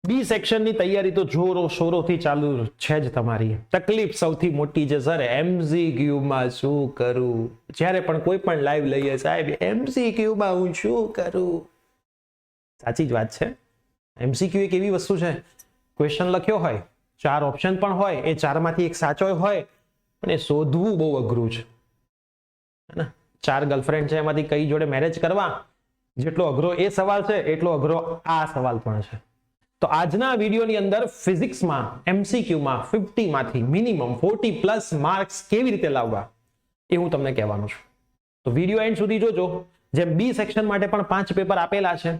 બી સેક્શનની તૈયારી તો જોરો શોરોથી ચાલુ છે જ તમારી. તકલીફ સૌથી મોટી છે સર એમસીક્યુમાં શું કરું. જ્યારે પણ કોઈ પણ લાઈવ લઈએ સાહેબ એમસીક્યુમાં હું શું કરું. સાચી જ વાત છે. એમસીક્યુ એક એવી વસ્તુ છે, ક્વેશ્ચન લખ્યો હોય, 4 ઓપ્શન પણ હોય, એ 4માંથી એક સાચો હોય, પણ એ શોધવું બહુ અઘરું છે. હે ને? 4 ગર્લફ્રેન્ડ છે, એમાંથી કઈ જોડે મેરેજ કરવા, જેટલો અઘરો એ સવાલ છે એટલો અઘરો આ સવાલ પણ છે. તો આજના વિડીયોની અંદર ફિઝિક્સમાં એમસીક્યુમાં 50 માંથી મિનિમમ 40+ માર્ક્સ કેવી રીતે લાવવા એ હું તમને કહેવાનો છું. તો વિડીયો એન્ડ સુધી જોજો. જેમ બી સેક્શન માટે પણ 5 પેપર આપેલા છે,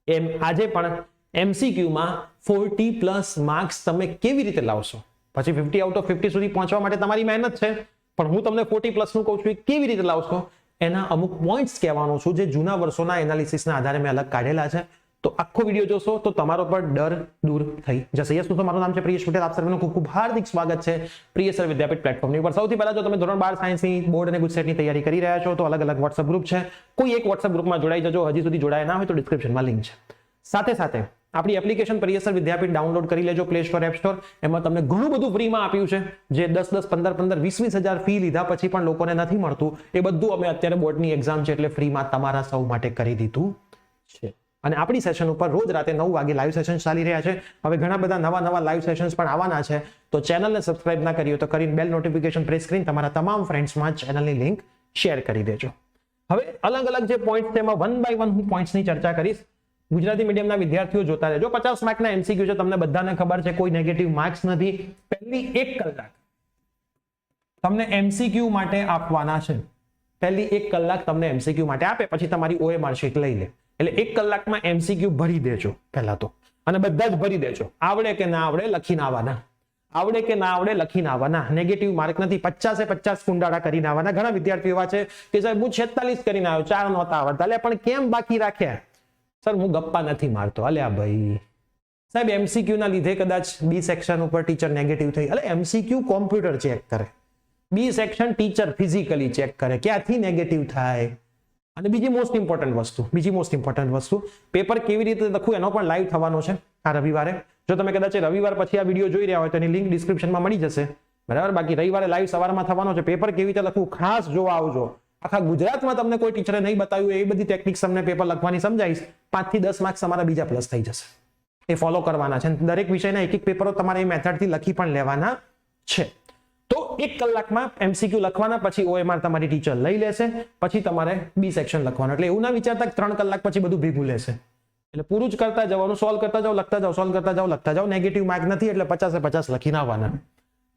એમ આજે પણ એમસીક્યુમાં 40+ માર્ક્સ તમે કેવી રીતે લાવશો. પછી 50 આઉટ ઓફ 50 સુધી પહોંચવા માટે તમારી મહેનત છે, પણ હું તમને 40+ નું કહું છું એ કેવી રીતે લાવશો એના અમુક પોઈન્ટ્સ કહેવાનો છું, જે જૂના વર્ષોના એનાલિસિસના આધારે મેં અલગ કાઢેલા છે. તો આખો વિડીયો જોશો તો તમારો પર ડર દૂર થઈ જશે. યસ દોસ્તો, મારું નામ છે પ્રિયેશ પટેલ. આપ સર્વેનું ખૂબ ખૂબ હાર્દિક સ્વાગત છે પ્રિયેશ સર વિદ્યાપીઠ પ્લેટફોર્મની ઉપર. સૌથી પહેલા જો તમે ધોરણ 12 સાયન્સની બોર્ડ અને ગુજસેટની તૈયારી કરી રહ્યા છો તો અલગ અલગ વોટ્સઅપ ગ્રુપ છે, કોઈ એક વોટ્સઅપ ગ્રુપમાં જોડાઈ જજો. હજી સુધી જોડાયા ના હોય તો ડિસ્ક્રિપ્શનમાં લિંક છે. સાથે સાથે આપણી એપ્લિકેશન પ્રિયેશ સર વિદ્યાપીઠ ડાઉનલોડ કરી લેજો પ્લે સ્ટોર, એપ સ્ટોર. એમાં તમને ઘણું બધું ફ્રીમાં આપ્યું છે, જે 10-10, 15-15, 20-20 હજાર ફી લીધા પછી પણ લોકોને નથી મળતું. એ બધું અમે અત્યારે બોર્ડની એક્ઝામ છે એટલે ફ્રીમાં તમારા સૌ માટે કરી દીધું છે. અને આપણી સેશન ઉપર રોજ રાતે 9 વાગે લાઈવ સેશન ચાલી રહ્યા છે. હવે ઘણા બધા નવા લાઈવ સેશન્સ પણ આવવાના છે. તો ચેનલને સબસ્ક્રાઇબ ના કરી હોય તો કરીને બેલ નોટિફિકેશન પ્રેસ કરીને તમારા તમામ ફ્રેન્ડ્સમાં ચેનલની લિંક શેર કરી દેજો. હવે અલગ અલગ જે પોઈન્ટ છે એમાં 1 બાય 1 હું પોઈન્ટ્સની ચર્ચા કરીશ. ગુજરાતી મીડિયમના વિદ્યાર્થીઓ જોતા રહેજો. 50 માર્કના એમસીક્યુ છે, તમને બધાને ખબર છે, કોઈ નેગેટિવ માર્ક્સ નથી. પહેલી 1 કલાક તમને એમસીક્યુ માટે આપવાના છે. પહેલી 1 કલાક તમને એમસીક્યુ માટે આપે, પછી તમારી OMR શીટ લઈ લે. એટલે 1 કલાકમાં એમસીક્યુ ભરી દેજો પહેલા તો, અને બધા જ ભરી દેજો. આવડે કે ના આવડે લખીને આવવાના. આવડે કે ના આવડે લખીને આવવાના. નેગેટિવ માર્ક નથી. 50-50 કુંડાળા કરીને આવવાના. ઘણા વિદ્યાર્થીઓ એવા છે કે સાહેબ હું 46 કરીને આવ્યો, 4 નહોતા આવડતા. એટલે પણ કેમ બાકી રાખ્યા? સર હું ગપ્પા નથી મારતો. અલ્યા ભાઈ સાહેબ, એમસીક્યુ ના લીધે કદાચ બી સેક્શન ઉપર ટીચર નેગેટિવ થઈ. એટલે એમસીક્યુ કોમ્પ્યુટર ચેક કરે, બી સેક્શન ટીચર ફિઝિકલી ચેક કરે, ક્યાંથી નેગેટિવ થાય. અને બીજી મોસ્ટ ઇમ્પોર્ટન્ટ વસ્તુ, પેપર કેવી રીતે લખવું એનો પણ લાઈવ થવાનો છે આ રવિવારે. જો તમે કદાચ રવિવાર પછી આ વિડીયો જોઈ રહ્યા હોય તો એની લિંક ડિસ્ક્રિપ્શનમાં મળી જશે, બરાબર. બાકી રવિવારે લાઈવ સવારમાં થવાનો છે. પેપર કેવી રીતે લખવું ખાસ જોવા આવજો. આખા ગુજરાતમાં તમને કોઈ ટીચરે નહીં બતાવ્યું એ બધી ટેકનિક્સ તમને પેપર લખવાની સમજાવીશ. 5 થી 10 માર્ક્સ તમારા બીજા પ્લસ થઈ જશે. એ ફોલો કરવાના છે. દરેક વિષયના એક પેપરો તમારે એ મેથડથી લખી પણ લેવાના છે. તો 1 કલાકમાં એમસીક્યુ લખવાના, પછી OMR તમારી ટીચર લઈ લેશે, પછી તમારે બી સેક્શન લખવાનું. એટલે એવું ના વિચારતા 3 કલાક પછી બધું ભેગું લેશે. એટલે પૂરું જ કરતા જવાનું, સોલ્વ કરતા જાઓ, લખતા જાઓ, સોલ્વ કરતા જાઓ, લખતા જાઓ. નેગેટિવ માર્ક નથી એટલે 50-50 લખીને આવવાના.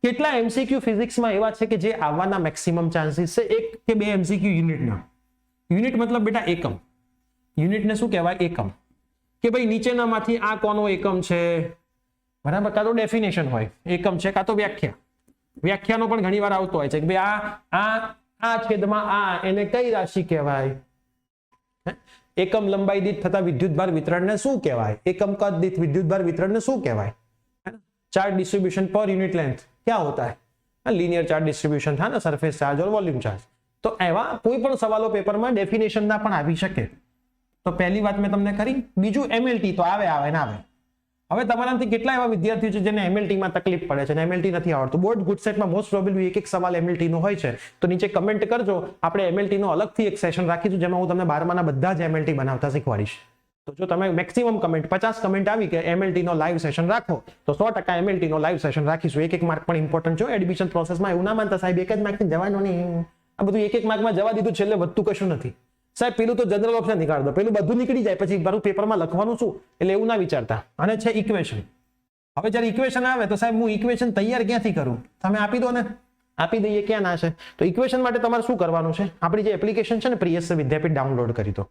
કેટલા એમસીક્યુ ફિઝિક્સમાં એવા છે કે જે આવવાના મેક્સિમમ ચાન્સીસ છે? 1 કે 2 એમસીક્યુ યુનિટના. યુનિટ મતલબ બેટા એકમ. યુનિટને શું કહેવાય? એકમ. કે ભાઈ નીચેનામાંથી આ કોનો એકમ છે, બરાબર. કાં તો ડેફિનેશન હોય, એકમ છે, કાં તો વ્યાખ્યા. વ્યાખ્યાનો પણ ઘણી વાર આવતો હોય છે કે ભાઈ આ છેદમાં આ, એને કઈ રાશિ કહેવાય? એકમ લંબાઈ દીઠ થતા વિદ્યુતભાર વિતરણને શું કહેવાય? એકમ કદ દીઠ વિદ્યુતભાર વિતરણને શું કહેવાય? Charge distribution per unit length क्या होता है? लीनियर चार्ज डिस्ट्रीब्यूशन था ना, सरफेस चार्ज और वॉल्यूम चार्ज. तो एवा कोई पण सवालों पेपરમાં ડેફિનેશન ના પણ આવી શકે. તો પહેલી વાત મેં તમને કરી. બીજું એમએલટી તો આવે ના આવે. હવે તમારામાંથી કેટલા એવા વિદ્યાર્થીઓ છે જેને એમએલટી માં તકલીફ પડે છે, એમએલટી નથી આવડતું. બોર્ડ ગુડસેટમાં મોસ્ટ પ્રોબેબલી એક સવાલ એમએલટી નો હોય છે. તો નીચે કમેન્ટ કરજો. આપણે એમએલટી નો અલગથી એક સેશન રાખીશું જેમાં હું તમને 12માના બધા જ એમએલટી બનાવતા શીખવાડીશ. તો જો તમે મેક્સિમમ કમેન્ટ 50 કમેન્ટ આવી કે એમએલટી નો લાઈવ સેશન રાખો તો 100% એમએલટી નો લાઈવ સેશન રાખીશું. એક માર્ક પણ ઇમ્પોર્ટન્ટ છે એડમિશન પ્રોસેસમાં. એવું ના માનતા સાહેબ એક જ માર્ક જવાનું નહીં. આ બધું એક માર્કમાં જવા દીધું, છેલ્લે વધતું કશું નથી સાહેબ. પેલું તો જનરલ ઓપ્શન નીકાળ દો, પેલું બધું નીકળી જાય, પછી મારું પેપરમાં લખવાનું શું? એટલે એવું ના વિચારતા. અને છે ઇક્વેશન. હવે જ્યારે ઇક્વેશન આવે તો સાહેબ હું ઇક્વેશન તૈયાર ક્યાંથી કરું? તમે આપી દો ને, આપી દઈએ, ક્યાં ના છે. તો ઇક્વેશન માટે તમારે શું કરવાનું છે? આપણી જે એપ્લિકેશન છે ને પ્રિયેશ વિદ્યાપીઠ, ડાઉનલોડ કરી દો.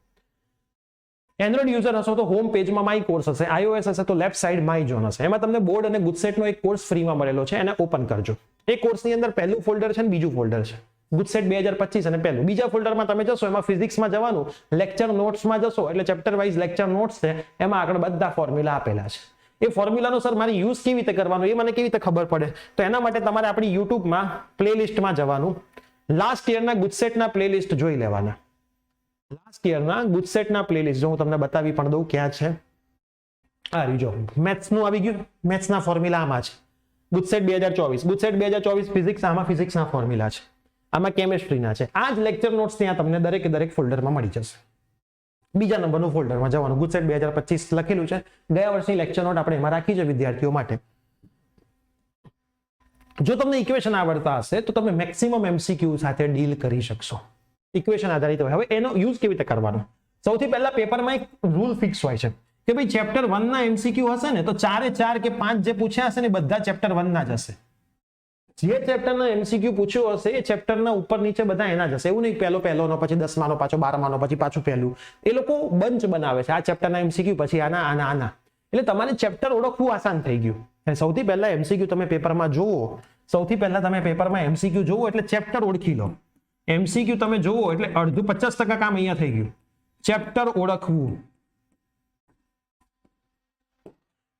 એન્ડ્રોઇડ યુઝર હશો તો હોમ પેજમાં માય કોર્સ હશે, iOS હશે તો લેફ્ટ સાઈડ માય ઝોન હશે. એમાં તમને બોર્ડ અને ગુજસેટનો એક કોર્સ ફ્રીમાં મળેલો છે, એને ઓપન કરજો. એ કોર્સની અંદર પહેલું ફોલ્ડર છે ને બીજું ફોલ્ડર છે, ગુજસેટ 2025 અને પહેલું. બીજા ફોલ્ડરમાં તમે જશો એમાં ફિઝિક્સમાં જવાનું, લેક્ચર નોટ્સમાં જશો એટલે ચેપ્ટર વાઇઝ લેક્ચર નોટ્સ છે, એમાં આગળ બધા ફોર્મ્યુલા આપેલા છે. એ ફોર્મ્યુલાનો સર મારે યુઝ કેવી રીતે કરવાનો એ મને કેવી રીતે ખબર પડે? તો એના માટે તમારે આપણી યુટ્યુબમાં પ્લેલિસ્ટમાં જવાનું, લાસ્ટ યરના ગુજસેટના પ્લેલિસ્ટ જોઈ લેવાના. લાસ્ટ યરના ગુજસેટના પ્લેલિસ્ટ જો હું તમને બતાવી પણ દઉં ક્યાં છે. આ રીજો મેથ્સનું આવી ગયું. મેથ્સના ફોર્મ્યુલા આમાં છે. ગુજસેટ 2024 ગુજસેટ 2024 ફિઝિક્સ, આમાં ફિઝિક્સના ફોર્મ્યુલા છે, આમાં કેમેસ્ટ્રીના છે. આ જ લેક્ચર નોટ્સ ત્યાં તમને દરેકે દરેક ફોલ્ડરમાં મળી જશે. બીજા નંબરનું ફોલ્ડરમાં જવાનું. ગુજસેટ 2025 લખેલું છે. ગયા વર્ષની લેક્ચર નોટ આપણે એમાં રાખી છે વિદ્યાર્થીઓ માટે. જો તમને ઇક્વેશન આવડતા હશે તો તમે મેક્સિમમ એમસીક્યુ સાથે ડીલ કરી શકશો. ઇક્વેશન આધારિત હોય. હવે એનો યુઝ કેવી રીતે કરવાનો? સૌથી પહેલા પેપરમાં એક રૂલ ફિક્સ હોય છે કે ભાઈ ચેપ્ટર 1 ના એમસીક્યુ હશે ને તો 4 એ 4 કે 5 જે પૂછ્યા હશે ને બધા ચેપ્ટર 1 ના જ હશે. જે ચેપ્ટરના એમસીક્યુ પૂછ્યો હશે એ ચેપ્ટરના ઉપર નીચે બધા એના જ હશે. એવું નહીં પહેલો પછી 10માનો, પાછો 12માનો, પછી પાછું પહેલું. એ લોકો બંચ બનાવે છે. આ ચેપ્ટરના એમસીક્યુ, પછી આના. એટલે તમારે ચેપ્ટર ઓળખવું આસાન થઈ ગયું. સૌથી પહેલા એમસીક્યુ તમે પેપરમાં જુઓ. સૌથી પહેલા તમે પેપરમાં એમસીક્યુ જુઓ એટલે ચેપ્ટર ઓળખી લો. એમસીક્યુ તમે જુઓ એટલે અડધું 50% કામ અહીંયા થઈ ગયું. ચેપ્ટર ઓળખવું.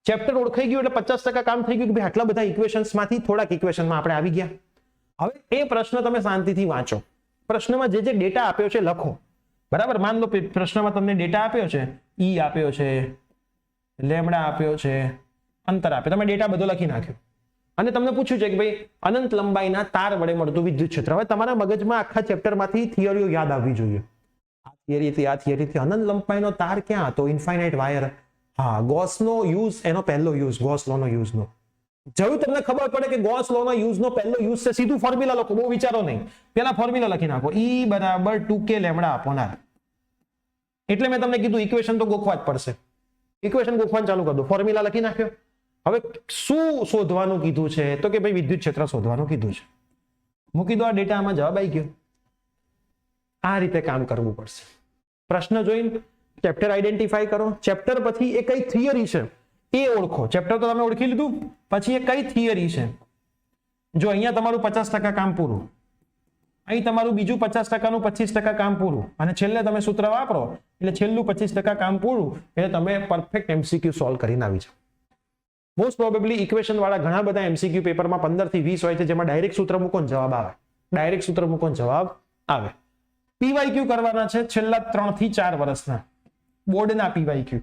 ચેપ્ટર ઓળખાઈ ગયું એટલે 50% કામ થઈ ગયું કે ભાઈ આટલા બધા ઇક્વેશન્સ માંથી થોડાક ઇક્વેશનમાં આપણે આવી ગયા. હવે એ પ્રશ્ન તમે શાંતિથી વાંચો. પ્રશ્નમાં જે ડેટા આપ્યો છે લખો. બરાબર? માન લો પ્રશ્નમાં તમને ડેટા આપ્યો છે, ઈ આપ્યો છે, લેમડા આપ્યો છે, અંતર આપ્યો. તમે ડેટા બધો લખી નાખ્યો અને તમને પૂછ્યું છે કે ભાઈ અનંત લંબાઈના તાર વડે મળતું વિદ્યુત ક્ષેત્ર. હવે તમારા મગજમાં આખા ચેપ્ટરમાંથી થિયરીઓ યાદ આવવી જોઈએ. આ થિયરીથી અનંત લંબાઈનો તાર ક્યાં હતો? Infinite wire. હા, ગોસનો યુઝ, એનો પહેલો યુઝ, ગોસ લોનો યુઝનો. જેવું તમને ખબર પડે કે ગોસ લોનો યુઝનો પહેલો યુઝ છે, સીધું ફોર્મ્યુલા લખો, બહુ વિચારો નહીં. પેલા ફોર્મ્યુલા લખી નાખો. E બરાબર 2k લેમડા અપોન r. એટલે મેં તમને કીધું ઇક્વેશન તો ગોખવા જ પડશે. ઇક્વેશન ગોખવાનું ચાલુ કરી દો. ફોર્મ્યુલા લખી નાખ્યો. હવે શું શોધવાનું કીધું છે? તો કે ભાઈ વિદ્યુત ક્ષેત્ર શોધવાનું કીધું છે. મૂકી દો આ ડેટા, આમાં જવાબ આવી ગયો. આ રીતે કામ કરવું પડશે. પ્રશ્ન જોઈને ચેપ્ટર આઈડેન્ટિફાઈ કરો. ચેપ્ટર પછી એ કઈ થિયરી છે એ ઓળખો. ચેપ્ટર તો તમે ઓળખી લીધું, પછી એ કઈ થિયરી છે. જો અહીંયા તમારું 50% કામ પૂરું, અહીં તમારું બીજું 50%નું 25% કામ પૂરું, અને છેલ્લે તમે સૂત્ર વાપરો એટલે છેલ્લું 25% કામ પૂરું, એટલે તમે પરફેક્ટ એમસીક્યુ સોલ્વ કરીને આવી જાવ. મોસ્ટ પ્રોબેબલી ઇક્વેશન વાળા ઘણા બધા એમસીક્યુ પેપરમાં 15 થી 20 હોય છે, જેમાં ડાયરેક્ટ સૂત્ર મૂકો ને જવાબ આવે. ડાયરેક્ટ સૂત્ર મૂકો ને જવાબ આવે. પીવાયક્યુ કરવાના છે છેલ્લા 3 થી 4 વર્ષના બોર્ડના પીવાયક્યુ.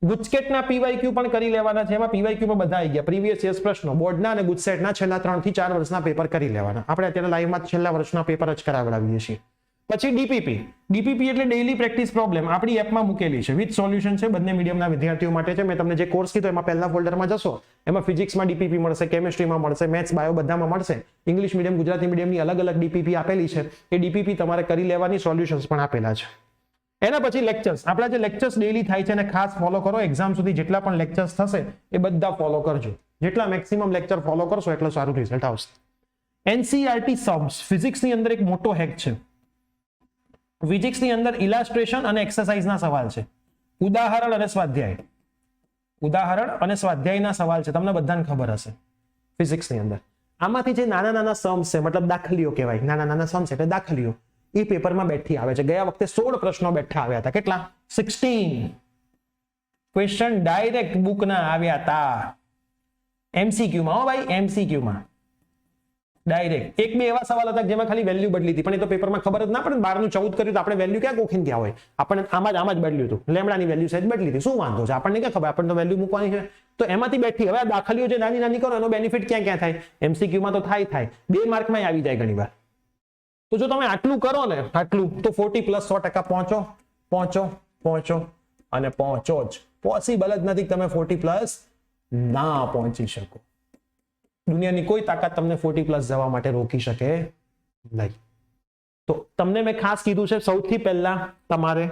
ગુજકેટના પીવાયક્યુ પણ કરી લેવાના છે. એમાં પીવાયક્યુમાં બધા આવી ગયા. પ્રીવિયસ યર્સ પ્રશ્નો બોર્ડના અને ગુજસેટના છેલ્લા 3 થી 4 વર્ષના પેપર કરી લેવાના. આપણે અત્યારે લાઈવમાં છેલ્લા વર્ષના પેપર જ કરાવડાવીએ છીએ. પછી ડીપીપી એટલે ડેઈલી પ્રેક્ટિસ પ્રોબ્લેમ આપણી એપમાં મૂકેલી છે, વિથ સોલ્યુશન છે. બંને મીડિયમના વિદ્યાર્થીઓ માટે છે. મેં તમને જે કોર્સ કીધો એમાં પહેલા ફોલ્ડરમાં જશો, એમાં ફિઝિક્સમાં ડીપીપી મળશે, કેમેસ્ટ્રીમાં મળશે, મેથ્સ, બાયો બધામાં મળશે. ઇંગ્લિશ મીડિયમ, ગુજરાતી મીડિયમની અલગ અલગ ડીપીપી આપેલી છે. એ ડીપીપી તમારે કરી લેવાની, સોલ્યુશન્સ પણ આપેલા છે. એના પછી લેક્ચર્સ. આપણા જે લેક્ચર્સ ડેઈલી થાય છે એને ખાસ ફોલો કરો. એક્ઝામ સુધી જેટલા પણ લેક્ચર્સ થશે એ બધા ફોલો કરજો. જેટલા મેક્સિમમ લેક્ચર ફોલો કરશો એટલું સારું રિઝલ્ટ આવશે. NCERT Sam's. ફિઝિક્સની અંદર એક મોટો હેક છે. ફિઝિક્સની અંદર ઇલાસ્ટ્રેશન અને એક્સરસાઇઝના સવાલ છે. ઉદાહરણ અને સ્વાધ્યાય. ઉદાહરણ અને સ્વાધ્યાયના સવાલ છે. તમને બધાને ખબર હશે ફિઝિક્સની અંદર. આમાંથી જે નાના નાના સમ્સ છે, મતલબ દાખલીઓ કહેવાય. નાના નાના સમ્સ એટલે દાખલીઓ, એ પેપરમાં બેઠી આવે છે. ગયા વખતે 16 પ્રશ્નો બેઠા આવ્યા હતા. કેટલા? 16 ક્વેશ્ચન ડાયરેક્ટ બુકના આવ્યા હતા. એમસીક્યુમાં, હો ભાઈ, એમસીક્યુમાં ડાયરેક્ટ. એક બે એવા સવાલ હતા જેમાં ખાલી વેલ્યુ બદલી હતી, પણ એ તો પેપરમાં ખબર જ ના પડે. 12 નું 14 કર્યું તો આપણે વેલ્યુ ક્યાં ગોખીને ગયા હોય? આપણને આમાં જ બદલ્યું હતું. લેમડાની વેલ્યુ સહેજ બદલી હતી. શું વાંધો છે? આપણને ક્યાં ખબર? આપણને તો વેલ્યુ મૂકવાની છે. તો એમાંથી બેઠી. હવે આ દાખલીઓ જે નાની નાની કરો એનો બેનિફિટ ક્યાં થાય? એમસીક્યુમાં તો થાય 2 માર્કમાં આવી જાય ઘણી વાર. તો જો તમે આટલું કરો ને, આટલું, તો 40 પ્લસ 100% પહોંચો અને પહોંચો જ. પોસિબલ જ નથી તમે 40 પ્લસ ના પહોંચી શકો. દુનિયાની કોઈ તાકાત તમને 40 પ્લસ જવા માટે રોકી શકે નહીં. તો તમને મેં ખાસ કીધું છે, સૌથી પહેલા તમારે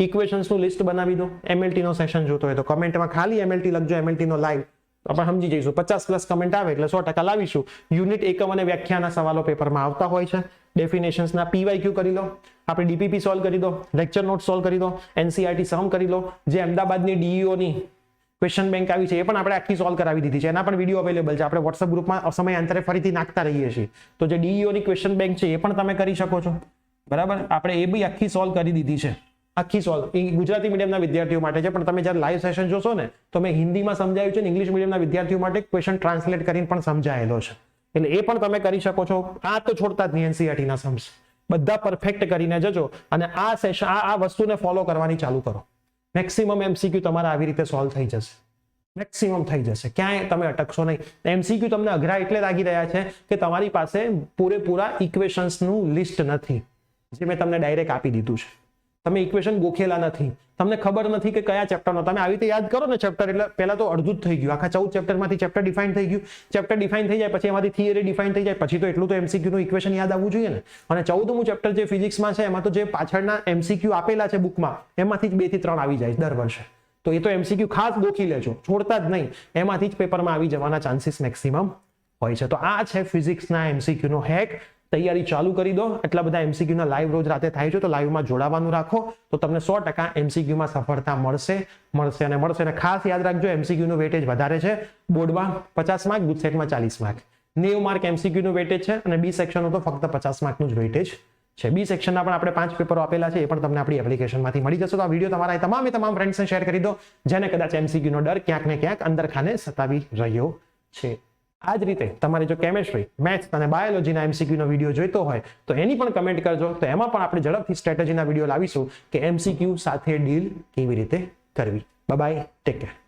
ઇક્વેશન્સનું લિસ્ટ બનાવી દો. એમએલટી નો સેશન જોતો હોય તો કમેન્ટમાં ખાલી એમએલટી લખજો, એમએલટી નો લાઈવ. આપણે સમજી જઈશું. 50 પ્લસ કમેન્ટ આવે એટલે 100% લાવીશું. યુનિટ એકમ અને વ્યાખ્યાના સવાલો પેપરમાં આવતા હોય છે. ડેફિનેશન્સના પીવાયક્યુ કરી લો. આપણે ડીપીપી સોલ્વ કરી દો. લેક્ચર નોટ સોલ્વ કરી દો. એનસીઈઆરટી સમ કરી લો. જે અમદાવાદની ડીઈઓની ક્વેશ્ચન બેંક આવી છે એ પણ આપણે આખી સોલ્વ કરાવી દીધી છે. એના પણ વિડીયો અવેલેબલ છે. આપણે વોટ્સઅપ ગ્રુપમાં સમયાંતરે ફરીથી નાખતા રહીએ છીએ. તો જે ડીઈઓની ક્વેશ્ચન બેંક છે એ પણ તમે કરી શકો છો. બરાબર? આપણે એ બી આખી સોલ્વ કરી દીધી છે. આખી સોલ્વ. એ ગુજરાતી મીડિયમના વિદ્યાર્થીઓ માટે છે, પણ તમે જ્યારે લાઈવ સેશન જોશો ને તો મેં હિન્દીમાં સમજાવ્યું છે ને ઇંગ્લિશ મીડિયમના વિદ્યાર્થીઓ માટે ક્વેશ્ચન ટ્રાન્સલેટ કરીને પણ સમજાયેલો છે. એટલે એ પણ તમે કરી શકો છો. આ તો છોડતા જ નહીં. એનસીઈઆરટીના સમ્સ બધા પરફેક્ટ કરીને જજો અને આ સેશન આ વસ્તુને ફોલો કરવાની ચાલુ કરો. મેક્સિમમ એમસીક્યુ તમારા આવી રીતે સોલ્વ થઈ જશે. મેક્સિમમ થઈ જશે, ક્યાંય તમે અટકશો નહીં. એમસીક્યુ તમને અઘરા એટલે લાગી રહ્યા છે કે તમારી પાસે પૂરેપૂરા ઇક્વેશન્સનું લિસ્ટ નથી, જે મેં તમને ડાયરેક્ટ આપી દીધું છે. તમે ઇક્વેશન ગોખેલા નથી, તમને ખબર નથી કે કયા ચેપ્ટરનો. તમે આવી રીતે યાદ કરો ને ચેપ્ટર, એટલે પહેલા તો અડધું જ થઈ ગયું. આખા 14 ચેપ્ટરમાંથી ચેપ્ટર ડિફાઇન થઈ ગયું. ચેપ્ટર ડિફાઇન થઈ જાય પછી એમાંથી થિયરી ડિફાઇન થઈ જાય પછી તો એટલું તો એમસીક્યુ નું ઇક્વેશન યાદ આવવું જોઈએ ને. અને 14મું ચેપ્ટર જે ફિઝિક્સમાં છે એમાં તો જે પાછળના એમસીક્યુ આપેલા છે બુકમાં એમાંથી જ 2 થી 3 આવી જાય દર વર્ષે. તો એ તો એમસીક્યુ ખાસ ગોખી લેજો, છોડતા જ નહીં. એમાંથી જ પેપરમાં આવી જવાના ચાન્સીસ મેક્સિમમ હોય છે. તો આ છે ફિઝિક્સના એમસીક્યુ નો હેક. તૈયારી ચાલુ કરી દો. એટલા બધા એમસીક્યુ ના લાઈવ રોજ રાતે થાય છે, તો લાઈવમાં જોડાવાનું રાખો તો તમને 100% એમસીક્યુમાં સફળતા મળશે. અને ખાસ યાદ રાખજો, એમસીક્યુ નું વેટેજ વધારે છે. બોર્ડમાં 50 માર્ક, ગુજસેટમાં 40 માર્ક, 90 માર્ક એમસીક્યુ નું વેટેજ છે. અને બી સેક્શનનું તો ફક્ત 50 માર્કનું જ વેટેજ છે. બી સેક્શનના પણ આપણે 5 પેપરો આપેલા છે, એ પણ તમને આપણી એપ્લિકેશનમાંથી મળી જશે. તો આ વિડીયો તમારા તમામ ફ્રેન્ડ્સને શેર કરી દો જેને કદાચ એમસીક્યુ નો ડર ક્યાંક ને ક્યાંક અંદર ખાને સતાવી રહ્યો છે. આ જ રીતે તમારે જો કેમેસ્ટ્રી, મેથ્સ અને બાયોલોજીના એમસીક્યુ નો વિડીયો જોઈતો હોય તો એની પણ કમેન્ટ કરજો. તો એમાં પણ આપણે ઝડપથી સ્ટ્રેટેજીના વિડીયો લાવીશું કે એમસીક્યુ સાથે ડીલ કેવી રીતે કરવી. Bye bye, take care.